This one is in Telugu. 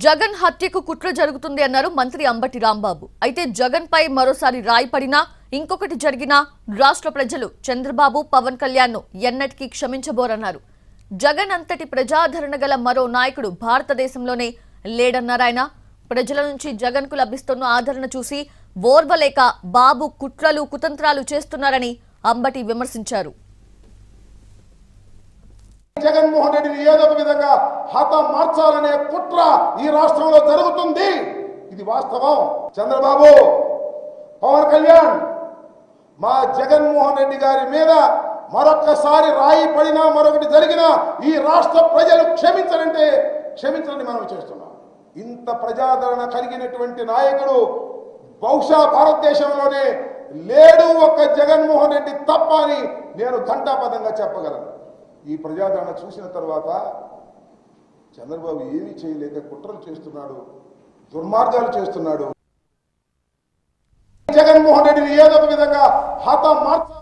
జగన్ హత్యకు కుట్ర జరుగుతుంది అన్నారు మంత్రి అంబటి రాంబాబు. అయితే జగన్ పై మరోసారి రాయి పడినా ఇంకొకటి జరిగినా రాష్ట్ర ప్రజలు చంద్రబాబు పవన్ కళ్యాణ్ ను ఎన్నటికీ క్షమించబోరన్నారు. జగన్ అంతటి ప్రజాదరణ గల మరో నాయకుడు భారతదేశంలోనే లేడన్నారు ఆయన. ప్రజల నుంచి జగన్ కు లభిస్తున్న ఆదరణ చూసి ఓర్వలేక బాబు కుట్రలు కుతంత్రాలు చేస్తున్నారని అంబటి విమర్శించారు. జగన్మోహన్ రెడ్డిని ఏదో ఒక విధంగా హతమార్చాలనే కుట్ర ఈ రాష్ట్రంలో జరుగుతుంది. ఇది వాస్తవం. చంద్రబాబు, పవన్ కళ్యాణ్ మా జగన్మోహన్ రెడ్డి గారి మీద మరొక్కసారి రాయి పడినా మరొకటి జరిగినా ఈ రాష్ట్ర ప్రజలు క్షమించరంటే క్షమించరని మనం చేస్తున్నాం. ఇంత ప్రజాదరణ కలిగినటువంటి నాయకుడు బహుశా భారతదేశంలోనే లేడు, ఒక్క జగన్మోహన్ రెడ్డి తప్ప అని నేను ఘంటాపథంగా చెప్పగలను. ఈ ప్రజాదరణ చూసిన తర్వాత చంద్రబాబు ఏమీ చేయలేక కుట్రలు చేస్తున్నాడు, దుర్మార్గాలు చేస్తున్నాడు. జగన్మోహన్ రెడ్డిని ఏదో ఒక విధంగా హతమార్చాలి.